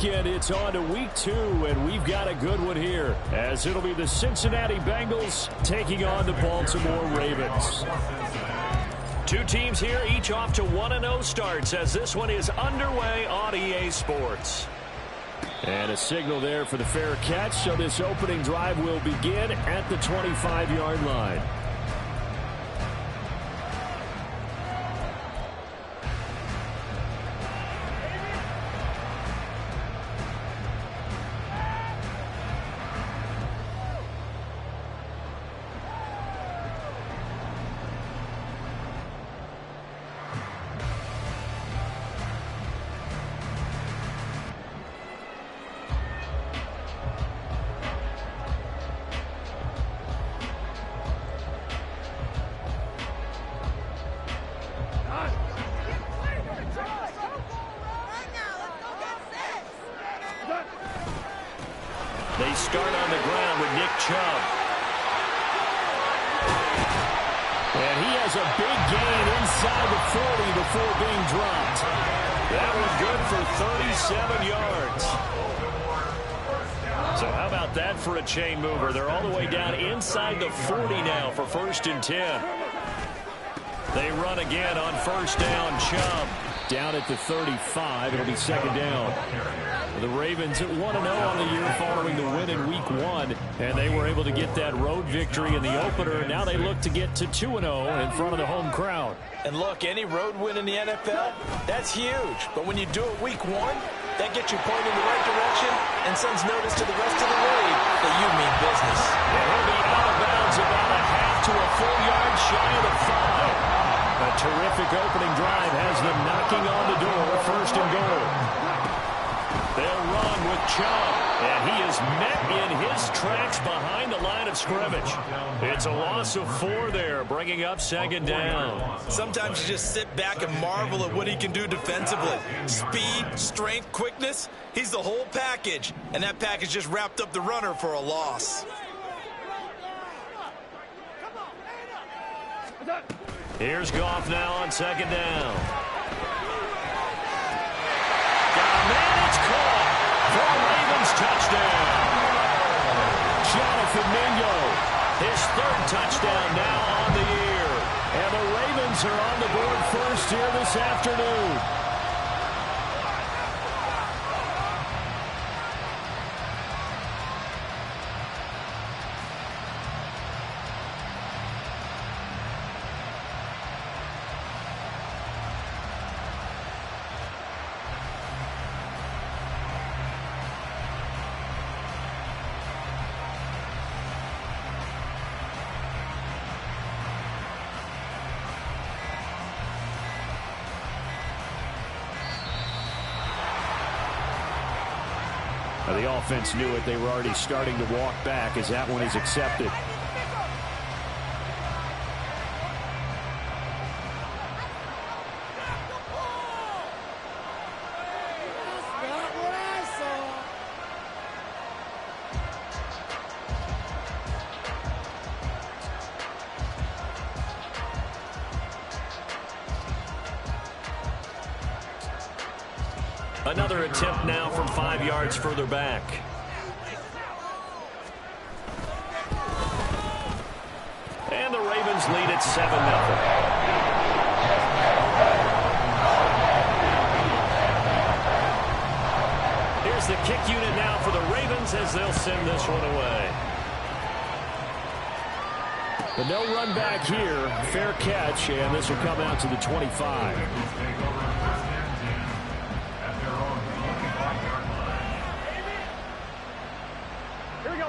weekend, it's on to week 2, and we've got a good one here, as it'll be the Cincinnati Bengals taking on the Baltimore Ravens. Two teams here, each off to 1-0 starts, as this one is underway on EA Sports. And a signal there for the fair catch, so this opening drive will begin at the 25-yard line. They start on the ground with Nick Chubb. And he has a big gain inside the 40 before being dropped. That was good for 37 yards. So how about that for a chain mover? They're all the way down inside the 40 now for 1st and 10. They run again on 1st down. Chubb down at the 35. It'll be 2nd down. The Ravens at 1-0 on the year following the win in Week 1, and they were able to get that road victory in the opener. Now they look to get to 2-0 in front of the home crowd. And look, any road win in the NFL, that's huge. But when you do it Week 1, that gets you pointing in the right direction and sends notice to the rest of the league that you mean business. And he'll be out of bounds about a half to a full yard shy of the 5. A terrific opening drive has them knocking on the door, 1st and goal. They'll run with Chubb, and he is met in his tracks behind the line of scrimmage. It's a loss of 4 there, bringing up 2nd down. Sometimes you just sit back and marvel at what he can do defensively. Speed, strength, quickness, he's the whole package. And that package just wrapped up the runner for a loss. Here's Goff now on 2nd down. It's caught for a Ravens touchdown. Jonathan Mingo, his 3rd touchdown now on the year. And the Ravens are on the board first here this afternoon. The offense knew it. They were already starting to walk back as that one is accepted. Another attempt now from 5 yards further back. And the Ravens lead at 7-0. Here's the kick unit now for the Ravens as they'll send this one away. But no run back here. Fair catch, and this will come out to the 25.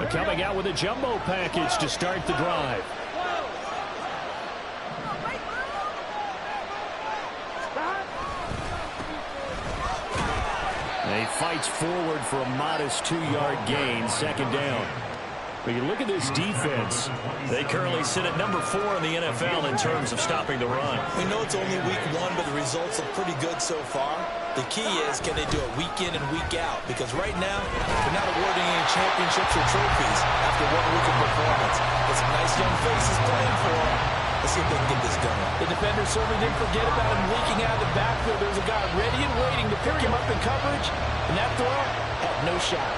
Coming out with a jumbo package to start the drive. He fights forward for a modest 2-yard gain, 2nd down. But you look at this defense. They currently sit at number 4 in the NFL in terms of stopping the run. We know it's only week 1, but the results look pretty good so far. The key is, can they do it week in and week out? Because right now, they're not awarding any championships or trophies after 1 week of performance. But some nice young faces playing for them. Let's see if they can get this done. The defender certainly didn't forget about him leaking out of the backfield. There's a guy ready and waiting to pick him up in coverage, and that throw had no shot.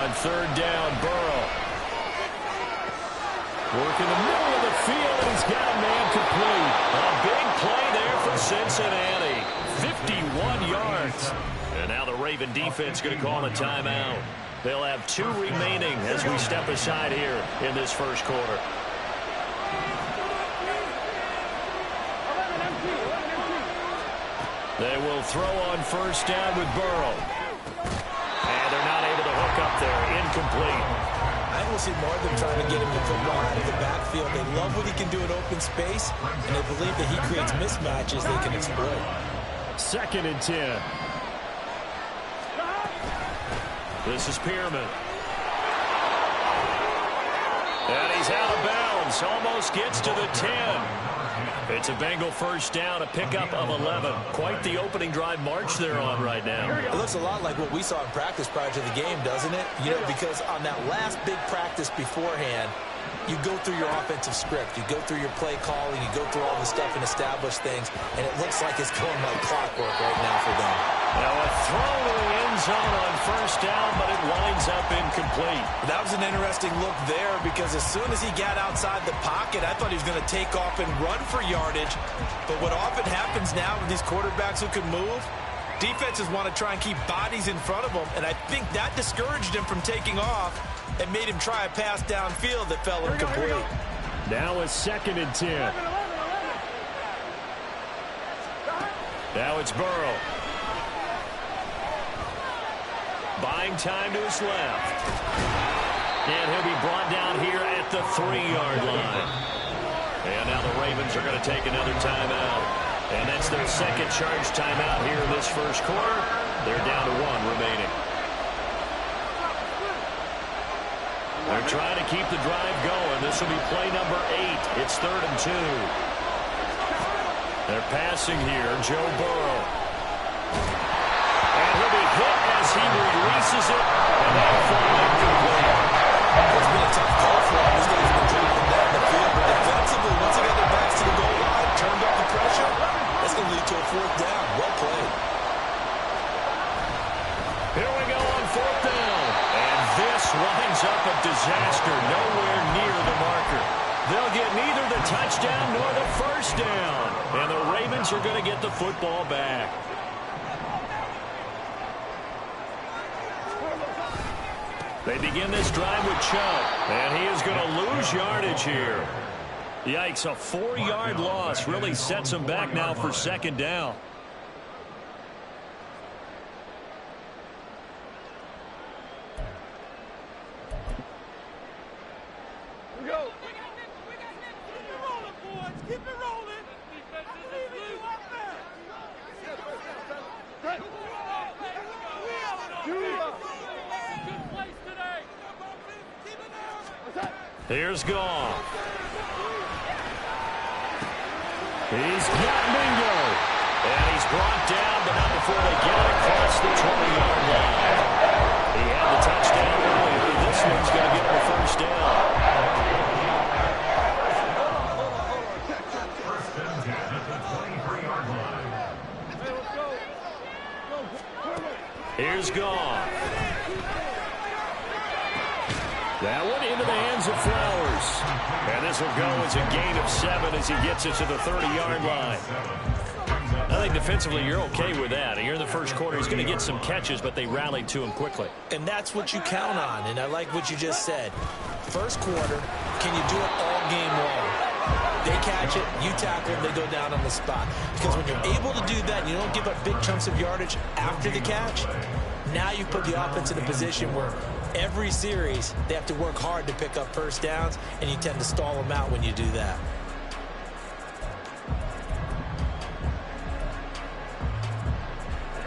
On third down, Burrow. Working the middle of the field, and he's got a man complete. A big play there for Cincinnati. 51 yards. And now the Raven defense going to call a timeout. They'll have 2 remaining as we step aside here in this first quarter. They will throw on first down with Burrow. And they're not able to hook up there. Incomplete. I will see more of them trying to get him the football out of the backfield. They love what he can do in open space, and they believe that he creates mismatches they can exploit. 2nd and 10. This is Pierman. And he's out of bounds. Almost gets to the 10. It's a Bengal first down, a pickup of 11. Quite the opening drive march they're on right now. It looks a lot like what we saw in practice prior to the game, doesn't it? You know, because on that last big practice beforehand, you go through your offensive script. You go through your play calling. You go through all the stuff and establish things. And it looks like it's going like clockwork right now for them. Now a throw to the end zone on first down, but it winds up incomplete. That was an interesting look there because as soon as he got outside the pocket, I thought he was going to take off and run for yardage. But what often happens now with these quarterbacks who can move, defenses want to try and keep bodies in front of them. And I think that discouraged him from taking off and made him try a pass downfield that fell incomplete. Now a 2nd and 10. Now it's Burrow. Buying time to his left. And he'll be brought down here at the 3-yard line. And now the Ravens are going to take another timeout. And that's their second charge timeout here in this first quarter. They're down to 1 remaining. They're trying to keep the drive going. This will be play number 8. It's 3rd and 2. They're passing here. Joe Burrow. And he'll be hit as he releases it. And that'll fall incomplete. It's been a tough call for him. This guy's been dribbling down the field. But defensively, once he got their backs to the goal line, turned up the pressure, that's going to lead to a 4th down. Well played. Here we go on 4th down. And this winds up a disaster. Nowhere near the marker. They'll get neither the touchdown nor the first down. And the Ravens are going to get the football back. They begin this drive with Chubb. And he is going to lose yardage here. Yikes, a 4-yard loss really sets him back now for 2nd down. Here's Goff. He's got Mingo. And he's brought down, but not before they get it across the 20-yard line. He had the touchdown earlier. This one's going to get him a first down. Here's Goff. That one into the hands of Flowers. And this will go as a gain of 7 as he gets it to the 30-yard line. I think defensively you're okay with that. Here in the first quarter, he's going to get some catches, but they rallied to him quickly. And that's what you count on, and I like what you just said. First quarter, can you do it all game long? They catch it, you tackle them, they go down on the spot. Because when you're able to do that and you don't give up big chunks of yardage after the catch, now you put the offense in a position where every series they have to work hard to pick up first downs, and you tend to stall them out when you do that.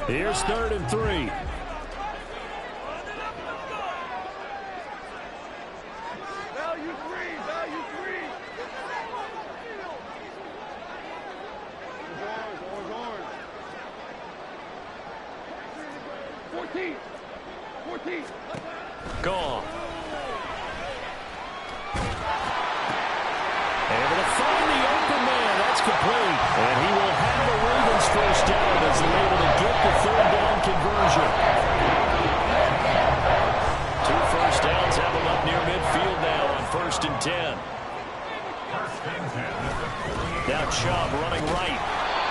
Here's 3rd and 3. Value three. Ours. 14. Gone. complete. And he will have the Ravens first down as they're able to get the third down conversion. 2 first downs have them up near midfield now on 1st and 10. Now Chubb running right.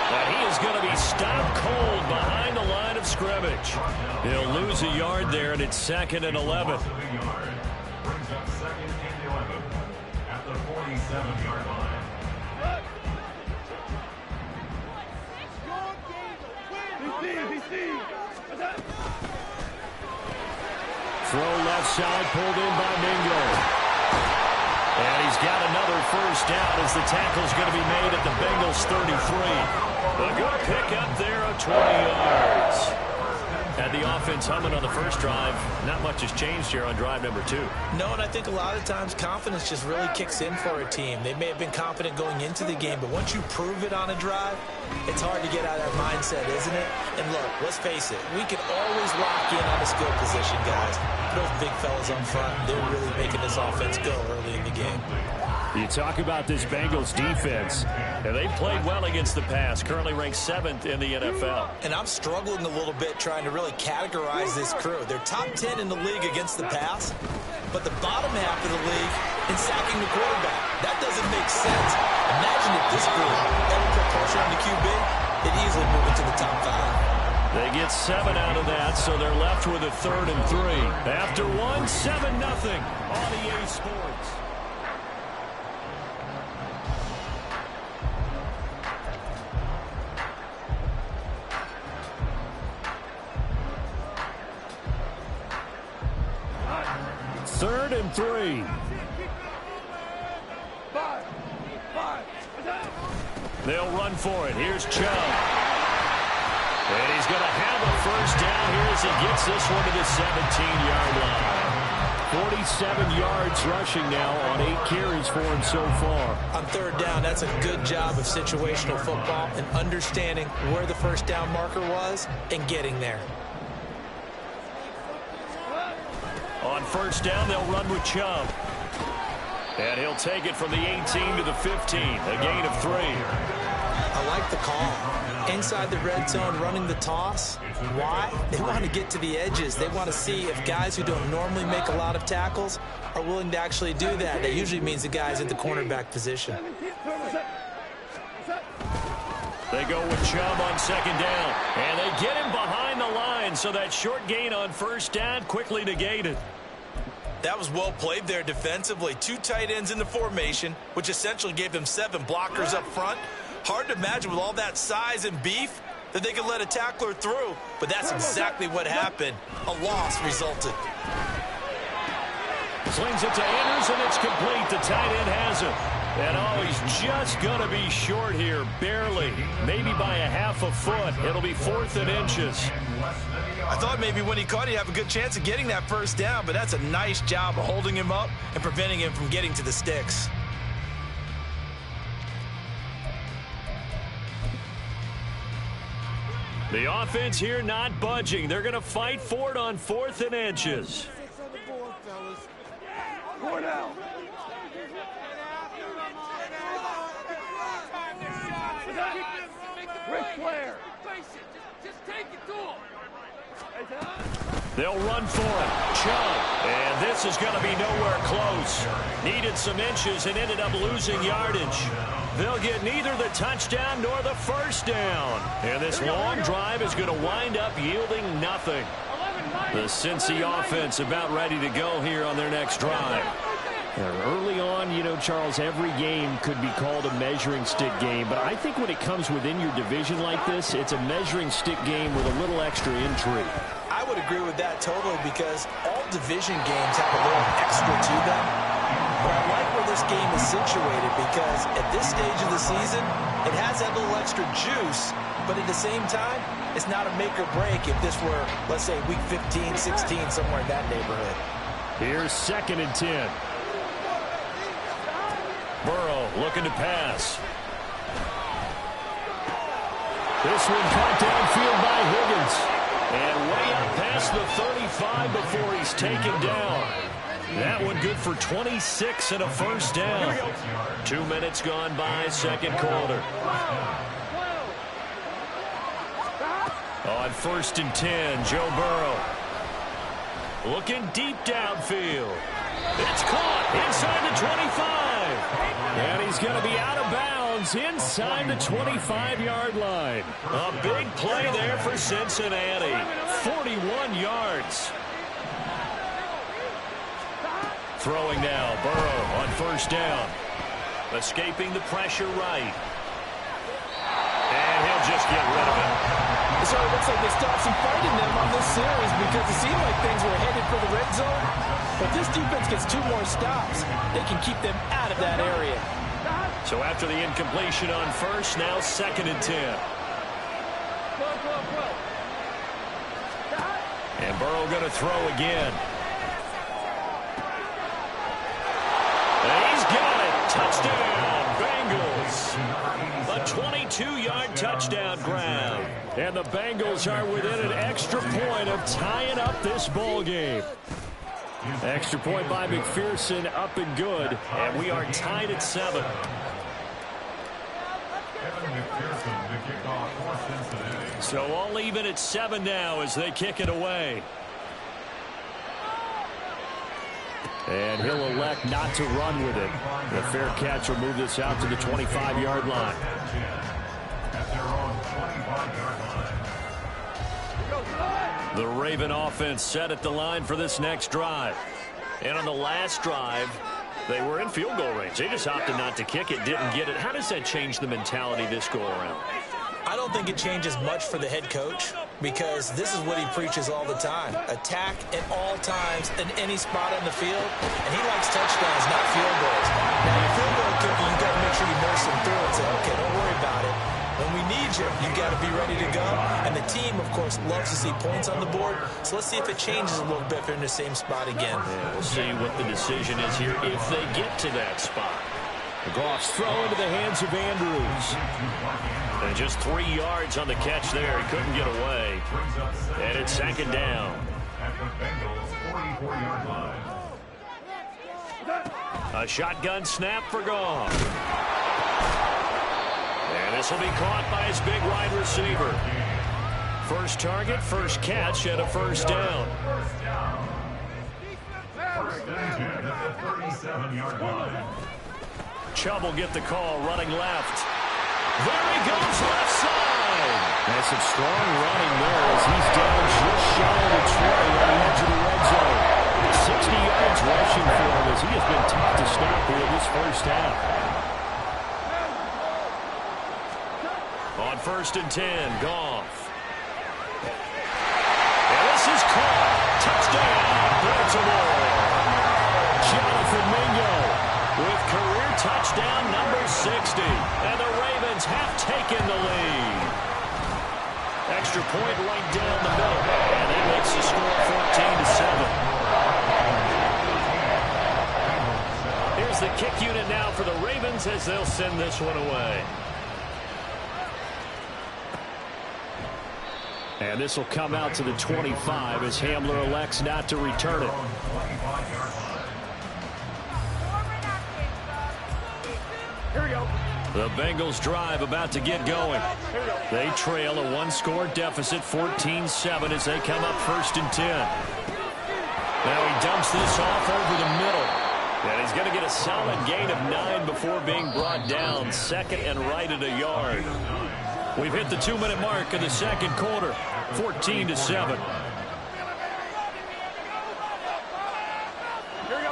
And he is going to be stopped cold behind the line of scrimmage. He'll lose a yard there, and it's 2nd and 11. Throw left side, pulled in by Mingo. And he's got another first down as the tackle's going to be made at the Bengals 33. A good pickup there of 20 yards. Had the offense humming on the first drive. Not much has changed here on drive number 2. No, and I think a lot of times confidence just really kicks in for a team. They may have been confident going into the game, but once you prove it on a drive, it's hard to get out of that mindset, isn't it? And look, let's face it, we can always lock in on a skill position, guys. Those big fellas up front, they're really making this offense go early in the game. You talk about this Bengals defense, and they've played well against the pass, currently ranked 7th in the NFL. And I'm struggling a little bit trying to really categorize this crew. They're top 10 in the league against the pass, but the bottom half of the league in sacking the quarterback. That doesn't make sense. Imagine if this group ever put pressure on the QB, they'd easily move into the top 5. They get 7 out of that, so they're left with a 3rd and 3. After 1, 7-0 on EA Sports. Third and 3. They'll run for it. Here's Chubb. And he's going to have a first down here as he gets this one to the 17-yard line. 47 yards rushing now on 8 carries for him so far. On 3rd down, that's a good job of situational football and understanding where the first down marker was and getting there. On 1st down, they'll run with Chubb. And he'll take it from the 18 to the 15, a gain of 3. I like the call. Inside the red zone, running the toss. Why? They want to get to the edges. They want to see if guys who don't normally make a lot of tackles are willing to actually do that. That usually means the guys at the cornerback position. They go with Chubb on 2nd down. And they get him behind the line, so that short gain on 1st down quickly negated. That was well played there defensively. 2 tight ends in the formation, which essentially gave them 7 blockers up front. Hard to imagine with all that size and beef that they could let a tackler through, but that's exactly what happened. A loss resulted. Slings it to Andrews, and it's complete. The tight end has it. And oh, he's just going to be short here, barely. Maybe by a half a foot. It'll be 4th and inches. I thought maybe when he caught, he'd have a good chance of getting that first down, but that's a nice job of holding him up and preventing him from getting to the sticks. The offense here not budging. They're going to fight for it on 4th and inches. 4 down. Ric Flair. Just take it to him. They'll run for it. Chubb. And this is going to be nowhere close. Needed some inches and ended up losing yardage. They'll get neither the touchdown nor the first down. And this long drive is going to wind up yielding nothing. The Cincy offense about ready to go here on their next drive. Early on, you know, Charles, every game could be called a measuring stick game. But I think when it comes within your division like this, it's a measuring stick game with a little extra intrigue. I would agree with that totally because all division games have a little extra to them. But I like where this game is situated because at this stage of the season, it has that little extra juice. But at the same time, it's not a make or break if this were, let's say, week 15, 16, somewhere in that neighborhood. Here's 2nd and 10. Burrow looking to pass. This one caught downfield by Higgins. And way up past the 35 before he's taken down. That one good for 26 and a first down. 2 minutes gone by, second quarter. On 1st and 10, Joe Burrow. Looking deep downfield. It's caught inside the 25. And he's going to be out of bounds inside the 25-yard line. A big play there for Cincinnati. 41 yards. Throwing now, Burrow on 1st down. Escaping the pressure right. And he'll just get rid of it. So it looks like they stopped some fighting them on this series because it seemed like things were headed for the red zone. But this defense gets 2 more stops. They can keep them out of that area. So after the incompletion on 1st, now 2nd and 10. And Burrow going to throw again. And he's got it. Touchdown, Bengals. A 22-yard touchdown grab. And the Bengals are within an extra point of tying up this ball game. Extra point by McPherson, up and good. And we are tied at 7. So all even at 7 now as they kick it away. And he'll elect not to run with it. The fair catch will move this out to the 25-yard line. The Raven offense set at the line for this next drive. And on the last drive, they were in field goal range. They just opted not to kick it, didn't get it. How does that change the mentality this go around? I don't think it changes much for the head coach because this is what he preaches all the time. Attack at all times in any spot on the field, and he likes touchdowns, not field goals. Now, your field goal kicker, you've got to make sure you nurse him through and say, okay, don't worry about it. When we need you, you've got to be ready to go. And the team, of course, loves to see points on the board. So let's see if it changes a little bit if they're in the same spot again. Yeah, we'll see what the decision is here if they get to that spot. Goff's throw into the hands of Andrews. And just 3 yards on the catch there. He couldn't get away. And it's 2nd down. A shotgun snap for Goff. And this will be caught by his big wide receiver. First target, first catch, and a 1st down. Chubb will get the call, running left. There he goes, left side. And some strong running there as he's down just shy of the 20 on the edge of the red zone. 60 yards rushing for him as he has been tough to stop here this first half. On 1st and 10, Goff. And this is caught. Touchdown, Baltimore. Jonathan Mingo with career touchdown number 60. And the Ravens have taken the lead. Extra point right down the middle. And that makes the score 14-7. Here's the kick unit now for the Ravens as they'll send this one away. And this will come out to the 25 as Hamler elects not to return it. Here we go. The Bengals drive about to get going. They trail a 1-score deficit, 14-7 as they come up 1st and 10. Now he dumps this off over the middle. And he's going to get a solid gain of 9 before being brought down. 2nd and right at a yard. We've hit the 2-minute mark of the second quarter, 14-7.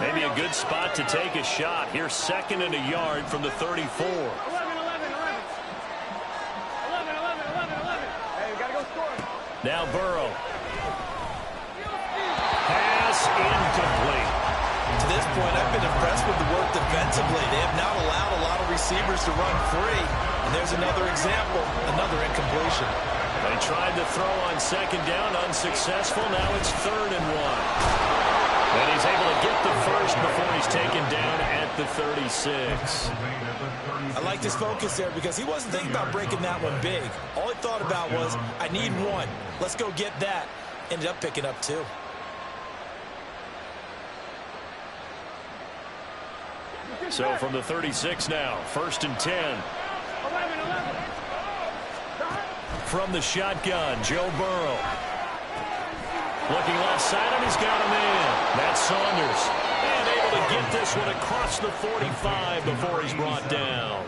Maybe a good spot to take a shot. Here's 2nd and a yard from the 34. 11. Hey, we got to go score. Now Burrow. Pass incomplete. To this point, I've been impressed with the work defensively. They have not allowed a lot of receivers to run free. And there's another example, another incompletion. They tried to throw on 2nd down, unsuccessful. Now it's 3rd and 1. And he's able to get the first before he's taken down at the 36. I like his focus there because he wasn't thinking about breaking that one big. All he thought about was, I need 1. Let's go get that. Ended up picking up 2. So from the 36 now, 1st and 10. From the shotgun, Joe Burrow. Looking left side, and he's got him in. That's Saunders. And able to get this one across the 45 before he's brought down.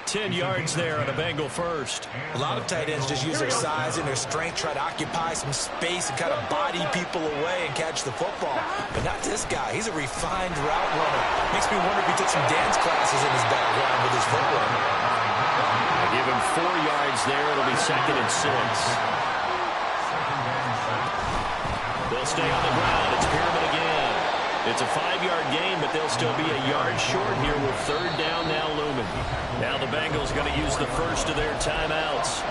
10 yards there on a Bengal first. A lot of tight ends just use their size and their strength, try to occupy some space and kind of body people away and catch the football. But not this guy. He's a refined route runner. Makes me wonder if he took some dance classes in his background with his footwork. Give him 4 yards there. It'll be 2nd and 6. They'll stay on the ground. It's Pyramid again. It's a 5-yard gain, but they'll still be a yard short here with 3rd down now looming. Now the Bengals going to use the first of their timeouts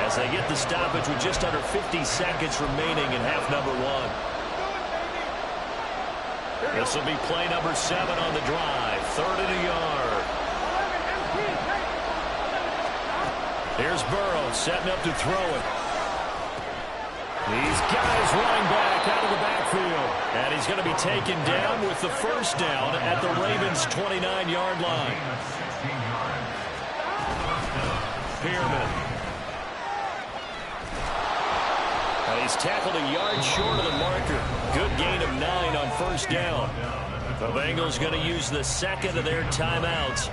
as they get the stoppage with just under 50 seconds remaining in half number 1. This will be play number 7 on the drive. 3rd and a yard. Here's Burrow setting up to throw it. These guys running back out of the backfield. And he's going to be taken down with the 1st down at the Ravens' 29-yard line. Pyramid. And he's tackled a yard short of the marker. Good gain of 9 on 1st down. The Bengals going to use the 2nd of their timeouts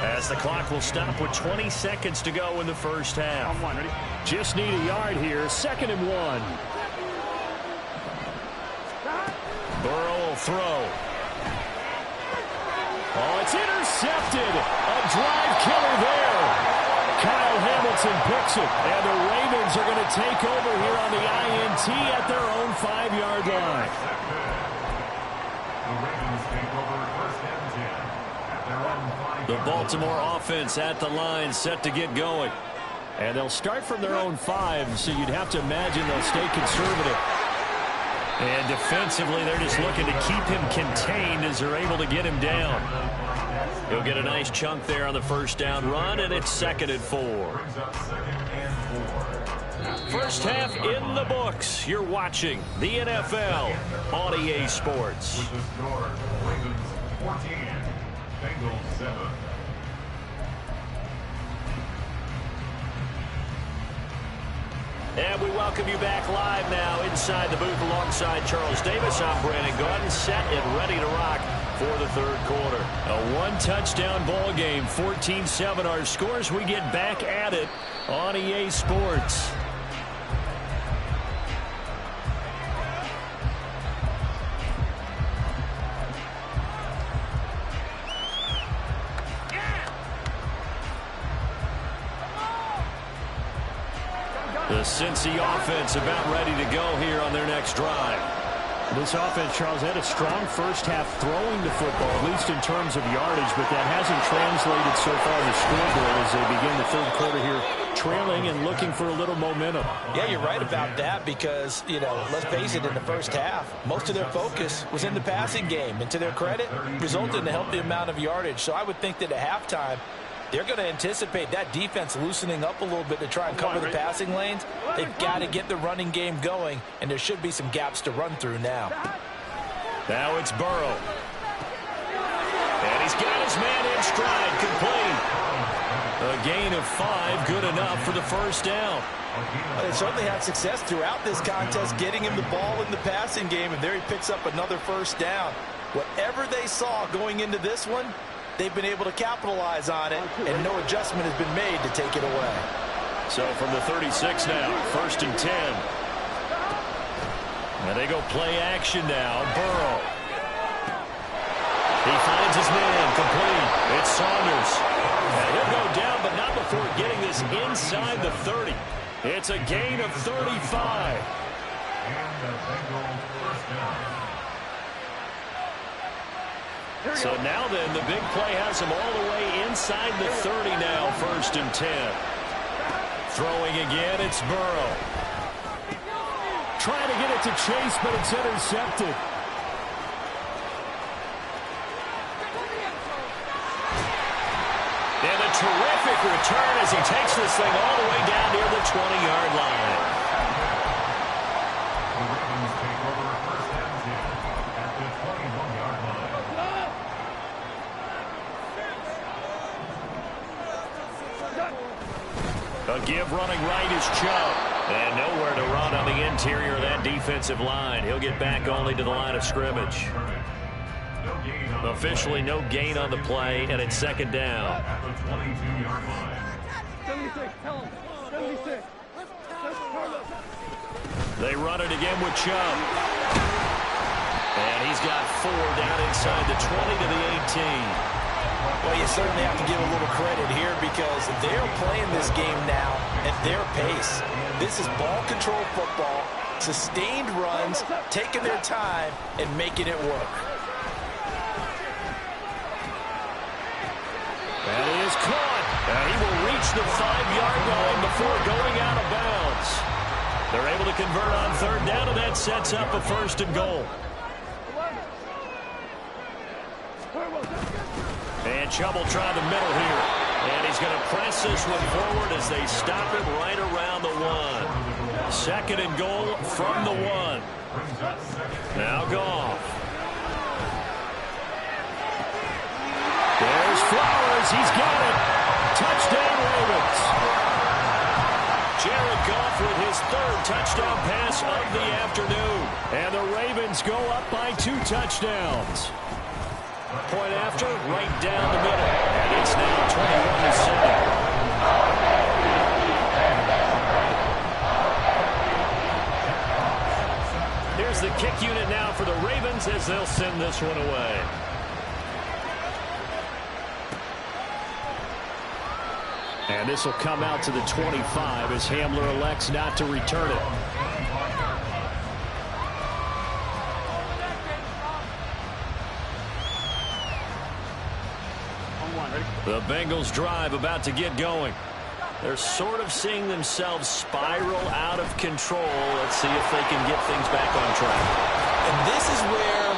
as the clock will stop with 20 seconds to go in the 1st half. Just need a yard here. 2nd and 1. Burrow will throw. Oh, it's intercepted. A drive killer there. Kyle Hamilton picks it. And the Ravens are going to take over here on the INT at their own 5-yard line. The Baltimore offense at the line set to get going. And they'll start from their own 5, so you'd have to imagine they'll stay conservative. And defensively, they're just looking to keep him contained as they're able to get him down. He'll get a nice chunk there on the 1st down run, and it's 2nd and 4. First half in the books. You're watching the NFL on EA Sports. Ravens 14, Bengals 7. And we welcome you back live now inside the booth alongside Charles Davis. I'm Brandon Gaudin, set and ready to rock for the 3rd quarter. A 1-touchdown ball game, 14-7 our scores. We get back at it on EA Sports. The Cincy offense about ready to go here on their next drive. This offense, Charles, had a strong 1st half throwing the football, at least in terms of yardage, but that hasn't translated so far to the scoreboard as they begin the 3rd quarter here, trailing and looking for a little momentum. Yeah, you're right about that because, let's face it, in the 1st half, most of their focus was in the passing game. And to their credit, resulted in a healthy amount of yardage. So I would think that at halftime, they're going to anticipate that defense loosening up a little bit to try and cover the passing lanes. They've got to get the running game going, and there should be some gaps to run through now. Now it's Burrow. And he's got his man in stride, complete. A gain of 5, good enough for the 1st down. They certainly had success throughout this contest, getting him the ball in the passing game, and there he picks up another 1st down. Whatever they saw going into this one, they've been able to capitalize on it, and no adjustment has been made to take it away. So from the 36 now, 1st and 10. And they go play action now. Burrow. He finds his man, complete. It's Saunders. And he'll go down, but not before getting this inside the 30. It's a gain of 35. And the Bengals 1st down. So now then, the big play has him all the way inside the 30 now, 1st and 10. Throwing again, it's Burrow. Trying to get it to Chase, but it's intercepted. And a terrific return as he takes this thing all the way down near the 20-yard line. The Ravens take over 1st and 10 at the 21-yard line. give running right is Chubb. And nowhere to run on the interior of that defensive line. He'll get back only to the line of scrimmage. Officially no gain on the play, and it's second down. 76, tell him. 76. They run it again with Chubb. And he's got 4 down inside the 20 to the 18. Well, you certainly have to give a little credit here because they're playing this game now at their pace. This is ball control football, sustained runs, taking their time, and making it work. That is caught. And he will reach the 5-yard line before going out of bounds. They're able to convert on third down, and that sets up a 1st and goal. And Chubb will try the middle here. And he's going to press this one forward as they stop him right around the 1. 2nd and goal from the 1. Now Goff. There's Flowers. He's got it. Touchdown, Ravens. Jared Goff with his 3rd touchdown pass of the afternoon. And the Ravens go up by 2 touchdowns. Point after, right down the middle. And it's now 21-7. Here's the kick unit now for the Ravens as they'll send this one away. And this will come out to the 25 as Hamler elects not to return it. The Bengals drive about to get going. They're sort of seeing themselves spiral out of control. Let's see if they can get things back on track. And this is where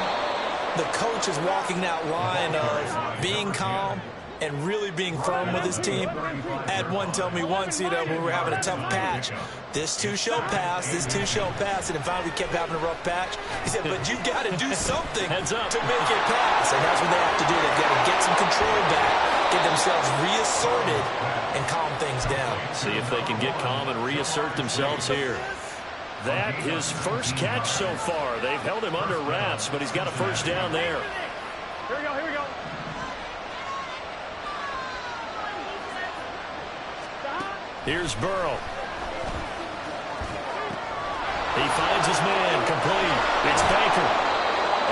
the coach is walking that line of being calm and really being firm with his team. I had one tell me once, when we were having a tough patch, this too shall pass, this too shall pass, and then finally we kept having a rough patch. He said, but you got to do something to make it pass, and that's what they have to do. They've got to get some control back, get themselves reasserted, and calm things down. See if they can get calm and reassert themselves here. That his first catch so far. They've held him under wraps, but he's got a 1st down there. Here we go, here we go. Here's Burrow. He finds his man, complete. It's Baker.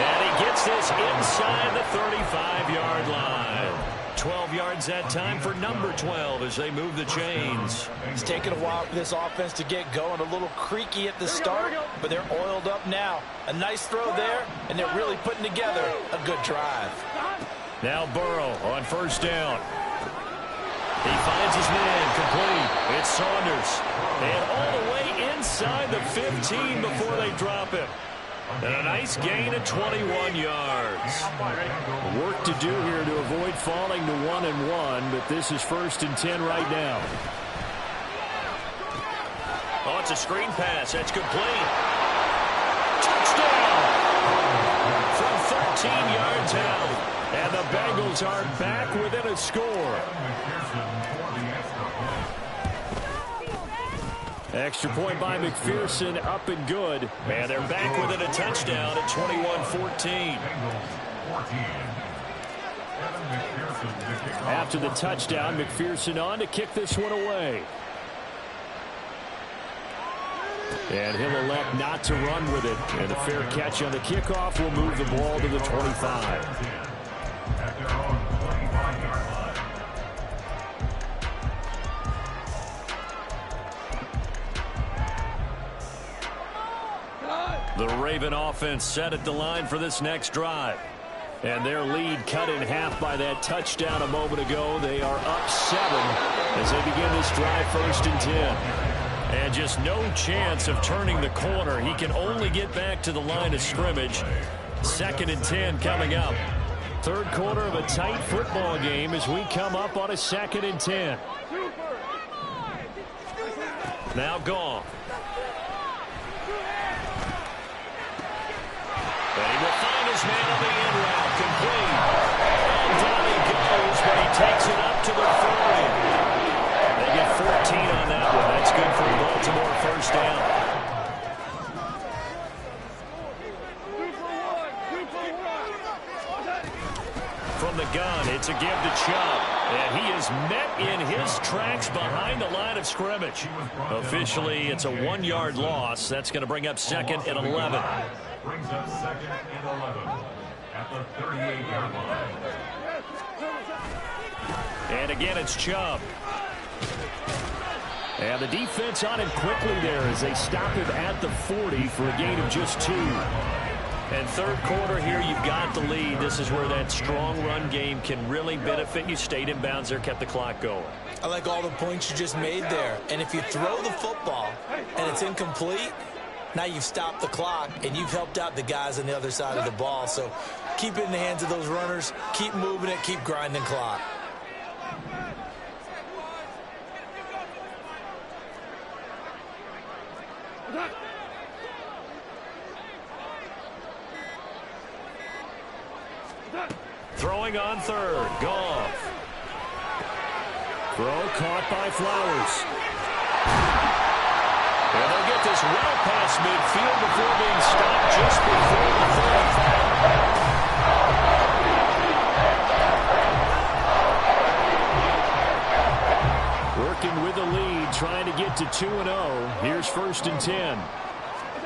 And he gets this inside the 35-yard line. 12 yards that time for number 12 as they move the chains. It's taken a while for this offense to get going. A little creaky at the start, but they're oiled up now. A nice throw there, and they're really putting together a good drive. Now Burrow on 1st down. He finds his man, complete. It's Saunders. And all the way inside the 15 before they drop him. And a nice gain of 21 yards. Work to do here to avoid falling to 1-1, but this is 1st and 10 right now. Oh, it's a screen pass. That's complete. Touchdown! From 13 yards out. And the Bengals are back within a score. Extra point by McPherson, up and good. And they're back within a touchdown at 21-14. After the touchdown, McPherson on to kick this one away. And he'll elect not to run with it. And a fair catch on the kickoff will move the ball to the 25. The Raven offense set at the line for this next drive. And their lead cut in half by that touchdown a moment ago. They are up 7 as they begin this drive 1st and 10. And just no chance of turning the corner. He can only get back to the line of scrimmage. 2nd and 10 coming up. 3rd quarter of a tight football game as we come up on a 2nd and 10. Now Goff. And he will find his man on the end route, complete. And down he goes, but he takes it up to the 40. They get 14 on that one. gun. It's a give to Chubb. And he is met in his tracks behind the line of scrimmage. Officially, it's a 1-yard loss. That's going to bring up second and 11. Brings up second and 11 at the 38-yard line. And again, it's Chubb. And the defense on him quickly there as they stop him at the 40 for a gain of just 2. And third quarter here, you've got the lead. This is where that strong run game can really benefit you. Stayed in bounds there, kept the clock going. I like all the points you just made there. And if you throw the football and it's incomplete, now you've stopped the clock and you've helped out the guys on the other side of the ball. So keep it in the hands of those runners. Keep moving it. Keep grinding clock. Throwing on third. Goff. Throw caught by Flowers. And they'll get this well past midfield before being stopped just before the 35. Working with the lead, trying to get to 2-0. Here's first and 10.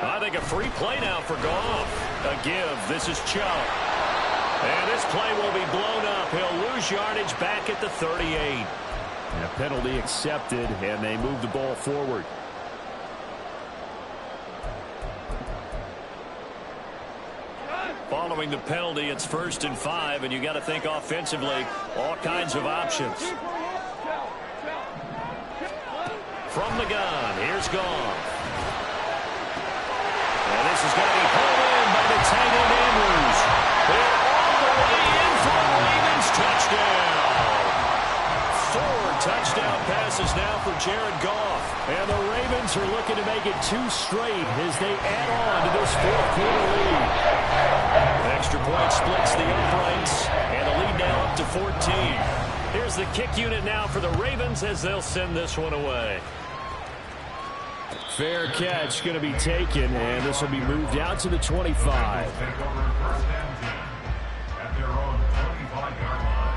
I think a free play now for Goff. A give. This is Chubb. And this play will be blown up. He'll lose yardage back at the 38. And a penalty accepted, and they move the ball forward. Following the penalty, it's first and 5, and you got to think offensively, all kinds of options. From the gun, here's Goff. And this is going to be pulled in by the tight end Andrews. They're all the way in for a Ravens touchdown. 4 touchdown passes now for Jared Goff. And the Ravens are looking to make it 2 straight as they add on to this fourth quarter lead. Extra point splits the uprights, and the lead now up to 14. Here's the kick unit now for the Ravens as they'll send this one away. Fair catch going to be taken, and this will be moved out to the 25. Take over first and 10 at their own 25-yard line.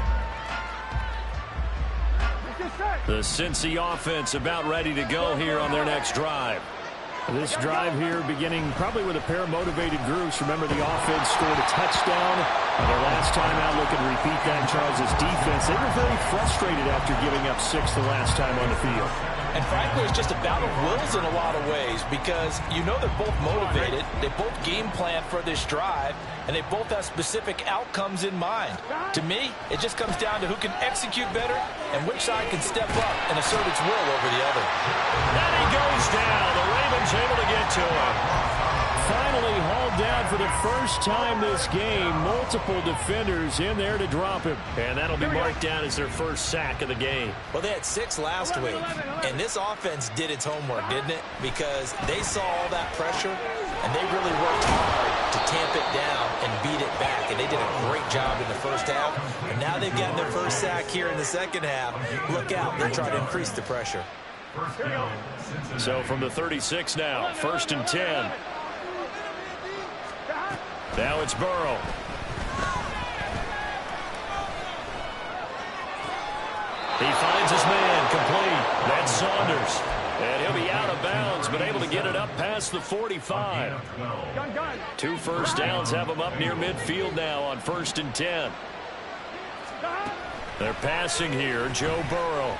The Cincy offense about ready to go here on their next drive. This drive here beginning probably with a pair of motivated groups. Remember, the offense scored a touchdown. Their last time out, looking to repeat that in Charles' defense. They were very frustrated after giving up 6 the last time on the field. And frankly, it's just a battle of wills in a lot of ways because you know they're both motivated. They both game plan for this drive, and they both have specific outcomes in mind. To me, it just comes down to who can execute better and which side can step up and assert its will over the other. And he goes down. The Ravens able to get to him. Finally hauled down for the first time this game. Multiple defenders in there to drop him. And that'll be marked down as their first sack of the game. Well, they had 6 last week, and this offense did its homework, didn't it? Because they saw all that pressure, and they really worked hard to tamp it down and beat it back. And they did a great job in the first half. And now they've gotten their first sack here in the second half. Look out. They're trying to increase the pressure. So from the 36 now, first and 10. Now it's Burrow. He finds his man complete. That's Saunders. And he'll be out of bounds, but able to get it up past the 45. 2 first downs have him up near midfield now on first and 10. They're passing here, Joe Burrow.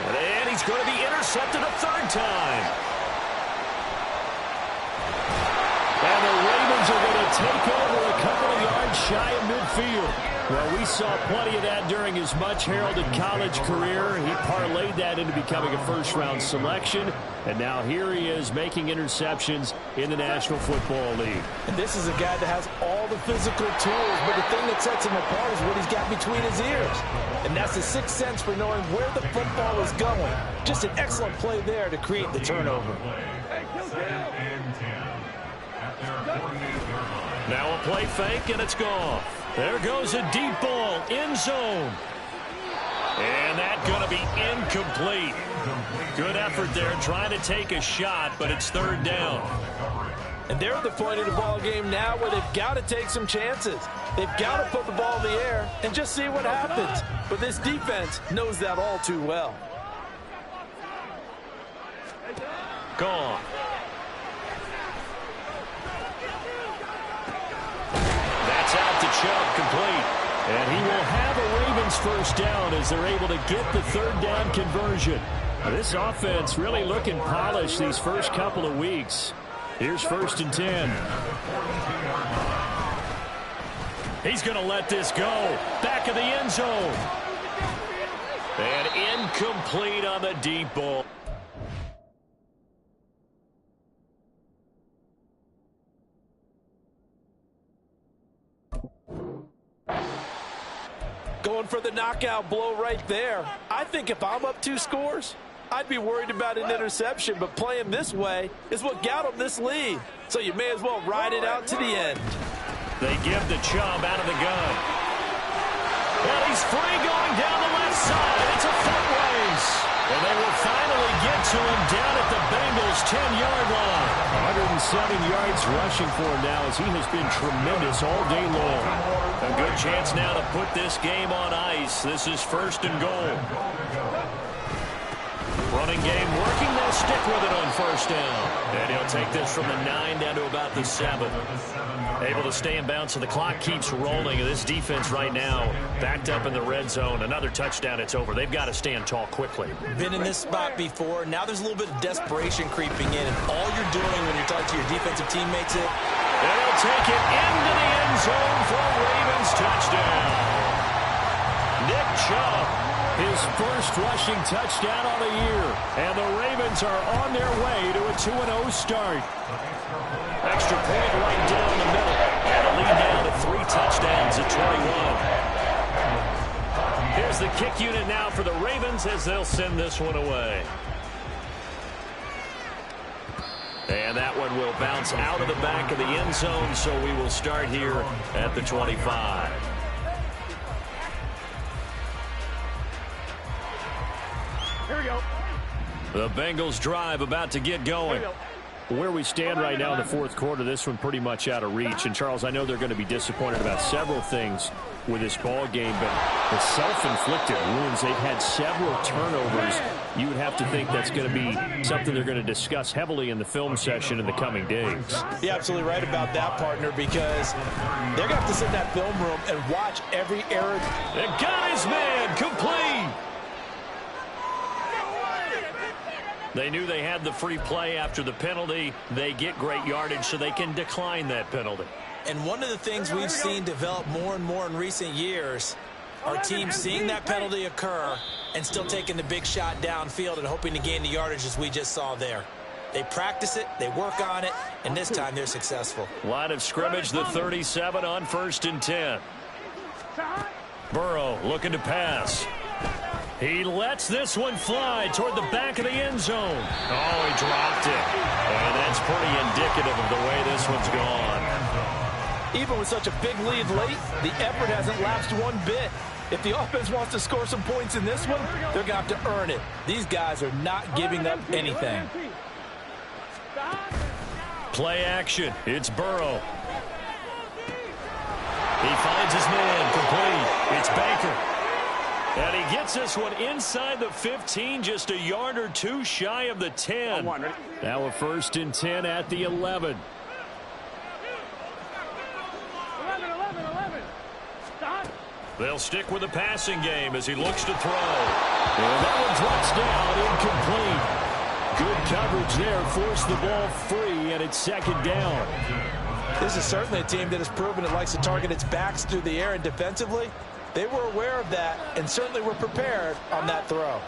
And he's going to be intercepted a 3rd time. And the Ravens are going to take over a couple of yards shy of midfield. Well, we saw plenty of that during his much-heralded college career. He parlayed that into becoming a first-round selection. And now here he is making interceptions in the National Football League. And this is a guy that has all the physical tools, but the thing that sets him apart is what he's got between his ears. And that's the 6th sense for knowing where the football is going. Just an excellent play there to create the turnover. Now a play fake, and it's gone. There goes a deep ball, end zone. And that's going to be incomplete. Good effort there trying to take a shot, but it's 3rd down. And they're at the point of the ball game now where they've got to take some chances. They've got to put the ball in the air and just see what happens. But this defense knows that all too well. Gone. That's out to Chubb, complete. And he will have a Ravens first down as they're able to get the third down conversion. This offense really looking polished these first couple of weeks. Here's 1st and 10. He's going to let this go. Back of the end zone. And incomplete on the deep ball. Going for the knockout blow right there. I think if I'm up 2 scores, I'd be worried about an interception, but playing this way is what got them this lead. So you may as well ride it out to the end. They give the Chubb out of the gun. And he's free going down the left side. It's a foot race. And they will finally get to him down at the Bengals' 10-yard line. 107 yards rushing for him now as he has been tremendous all day long. A good chance now to put this game on ice. This is 1st and goal. Running game working. They'll stick with it on 1st down. And he'll take this from the 9 down to about the 7. Able to stay in bounds, so the clock keeps rolling. And this defense right now backed up in the red zone. Another touchdown, it's over. They've got to stand tall quickly. Been in this spot before. Now there's a little bit of desperation creeping in. And all you're doing when you're talking to your defensive teammates is... And he'll take it into the end zone for a Ravens touchdown. Nick Chubb, his first rushing touchdown of the year. And the Ravens are on their way to a 2-0 start. Extra point right down the middle. And a lead down to 3 touchdowns at 21. Here's the kick unit now for the Ravens as they'll send this one away. And that one will bounce out of the back of the end zone, so we will start here at the 25. Here we go. The Bengals drive about to get going. Where we stand right now in the 4th quarter, this one pretty much out of reach. And, Charles, I know they're going to be disappointed about several things with this ball game, but the self-inflicted wounds, they've had several turnovers. You would have to think that's going to be something they're going to discuss heavily in the film session in the coming days. You're absolutely right about that, partner, because they're going to have to sit in that film room and watch every error. And got his man complete. They knew they had the free play after the penalty. They get great yardage, so they can decline that penalty. And one of the things we've seen develop more and more in recent years are teams seeing that penalty occur and still taking the big shot downfield and hoping to gain the yardage as we just saw there. They practice it, they work on it, and this time they're successful. Line of scrimmage, the 37 on 1st and 10. Burrow looking to pass. He lets this one fly toward the back of the end zone. Oh, he dropped it. And that's pretty indicative of the way this one's gone. Even with such a big lead late, the effort hasn't lapsed one bit. If the offense wants to score some points in this one, they're going to have to earn it. These guys are not giving up anything. Play action. It's Burrow. He finds his man complete. It's Baker. And he gets this one inside the 15, just a yard or 2 shy of the 10. Now a 1st and 10 at the 11. 11. Stop. They'll stick with the passing game as he looks to throw. And that one drops down incomplete. Good coverage there. Forced the ball free, and it's 2nd down. This is certainly a team that has proven it likes to target its backs through the air, and defensively, they were aware of that and certainly were prepared on that throw.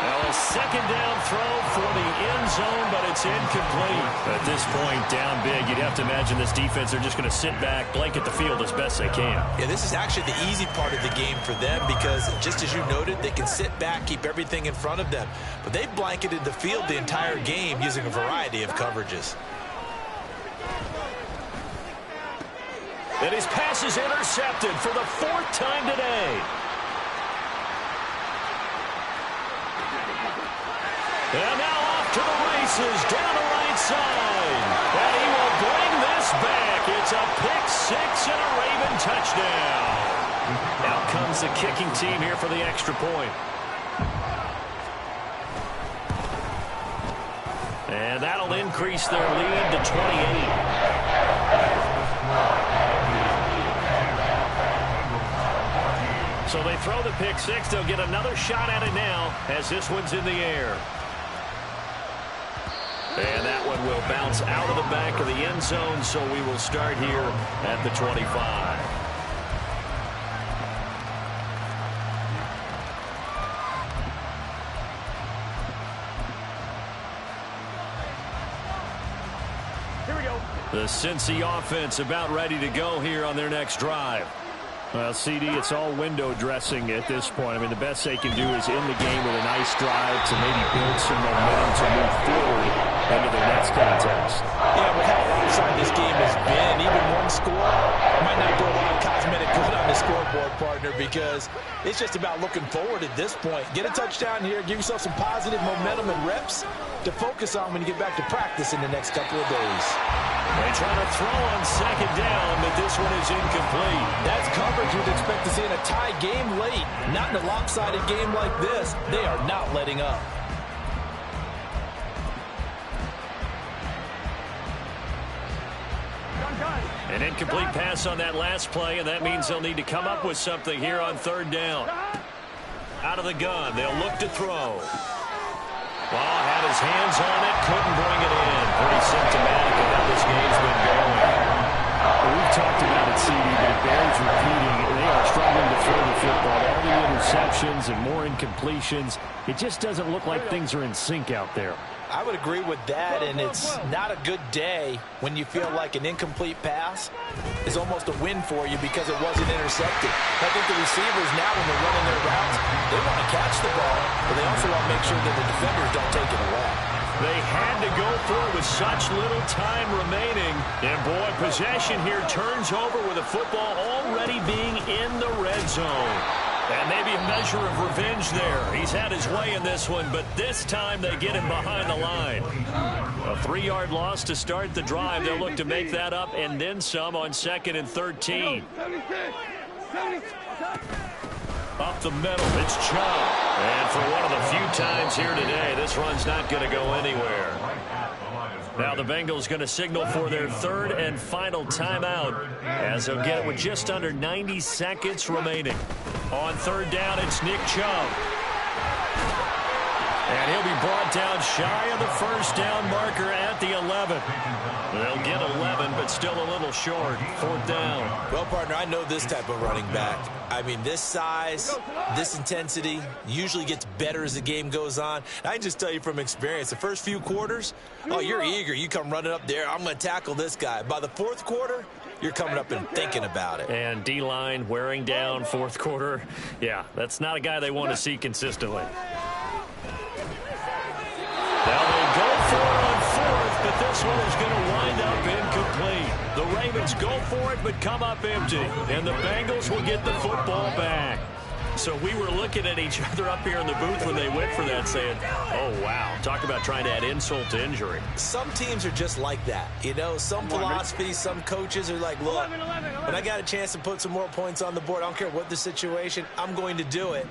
Now a 2nd down throw for the end zone, but it's incomplete. At this point, down big, you'd have to imagine this defense, they're just going to sit back, blanket the field as best they can. Yeah, this is actually the easy part of the game for them because, just as you noted, they can sit back, keep everything in front of them. But they've blanketed the field the entire game using a variety of coverages. And his pass is intercepted for the 4th time today. And now off to the bounces down the right side. And he will bring this back. It's a pick six and a Raven touchdown. Out comes the kicking team here for the extra point. And that'll increase their lead to 28. So they throw the pick six. They'll get another shot at it now as this one's in the air. And that one will bounce out of the back of the end zone, so we will start here at the 25. Here we go. The Cincy offense about ready to go here on their next drive. Well, CD, it's all window dressing at this point. I mean, the best they can do is end the game with a nice drive to maybe build some momentum to move forward into their next contest. Yeah, with how outside this game has been, even one score might not do a lot of cosmetic good on the scoreboard, partner, because it's just about looking forward at this point. Get a touchdown here, give yourself some positive momentum and reps to focus on when you get back to practice in the next couple of days. They try to throw on second down, but this one is incomplete. That's coverage you'd expect to see in a tie game late. Not in a lopsided game like this. They are not letting up. An incomplete pass on that last play, and that means they'll need to come up with something here on third down. Out of the gun, they'll look to throw. Well, had his hands on it, couldn't bring it in. Pretty symptomatic of how this game's been going. We've talked about it, CD, but it bears repeating. They are struggling to throw the football. All the interceptions and more incompletions. It just doesn't look like things are in sync out there. I would agree with that, and it's not a good day when you feel like an incomplete pass is almost a win for you because it wasn't intercepted. I think the receivers now, when they're running their routes, they want to catch the ball, but they also want to make sure that the defenders don't take it away. They had to go for it with such little time remaining. And, boy, possession here turns over with the football already being in the red zone. And maybe a measure of revenge there. He's had his way in this one, but this time they get him behind the line. A 3-yard loss to start the drive. They'll look to make that up and then some on 2nd and 13. Up the middle, it's Chubb. And for one of the few times here today, this run's not going to go anywhere. Now the Bengals going to signal for their third and final timeout as they'll get it with just under 90 seconds remaining. On third down, it's Nick Chubb. And he'll be brought down shy of the first down marker at the 11. They'll get 11, but still a little short. 4th down. Well, partner, I know this type of running back. I mean, this size, this intensity usually gets better as the game goes on. I can just tell you from experience, the first few quarters, oh, you're eager. You come running up there, I'm going to tackle this guy. By the 4th quarter, you're coming up and thinking about it. And D-line wearing down 4th quarter. Yeah, that's not a guy they want to see consistently. Now they go for it on 4th, but this one is going to wind up incomplete. The Ravens go for it, but come up empty. And the Bengals will get the football back. So we were looking at each other up here in the booth when they went for that saying, oh, wow, talk about trying to add insult to injury. Some teams are just like that. You know, some philosophies, some coaches are like, look, when I got a chance to put some more points on the board, I don't care what the situation, I'm going to do it.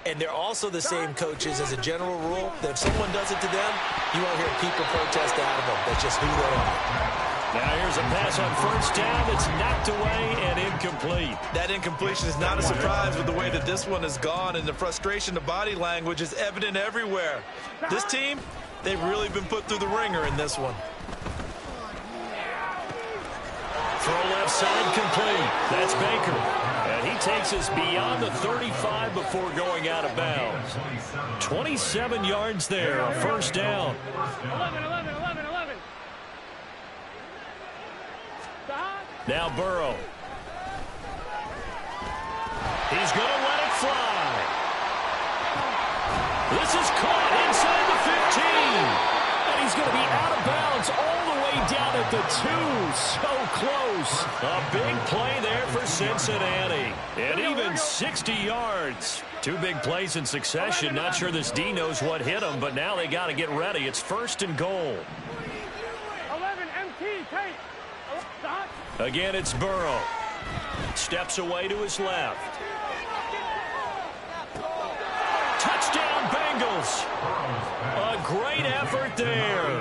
And they're also the same coaches as a general rule that if someone does it to them, you won't hear people protest out of them. That's just who they are. Now here's a pass on first down that's knocked away and incomplete. That incompletion is not a surprise with the way that this one has gone, and the frustration, the body language is evident everywhere. This team, they've really been put through the ringer in this one. Throw left side complete. That's Baker. And he takes us beyond the 35 before going out of bounds. 27 yards there, a first down. 11. Now Burrow. He's going to let it fly. This is caught inside the 15. And he's going to be out of bounds all the way way down at the 2. So close. A big play there for Cincinnati. And even 60 yards. 2 big plays in succession. Not sure this D knows what hit him, but now they got to get ready. It's 1st and goal. 11 MT, take. Again, it's Burrow. Steps away to his left. Touchdown, Bengals. A great effort there.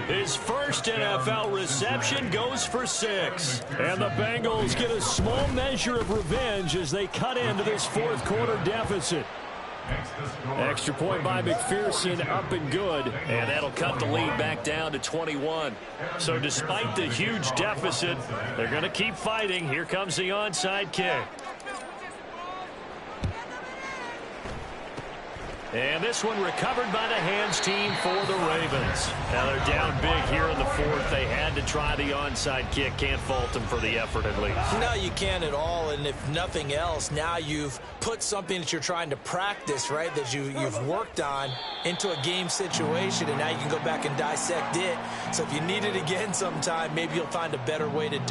His first NFL reception goes for 6. And the Bengals get a small measure of revenge as they cut into this 4th quarter deficit. Extra point by McPherson, up and good. And that'll cut the lead back down to 21. So despite the huge deficit, they're going to keep fighting. Here comes the onside kick. And this one recovered by the hands team for the Ravens. Now they're down big here in the 4th. They had to try the onside kick. Can't fault them for the effort at least. No, you can't at all. And if nothing else, now you've put something that you're trying to practice, right, that you've worked on into a game situation, and now you can go back and dissect it. So if you need it again sometime, maybe you'll find a better way to do it.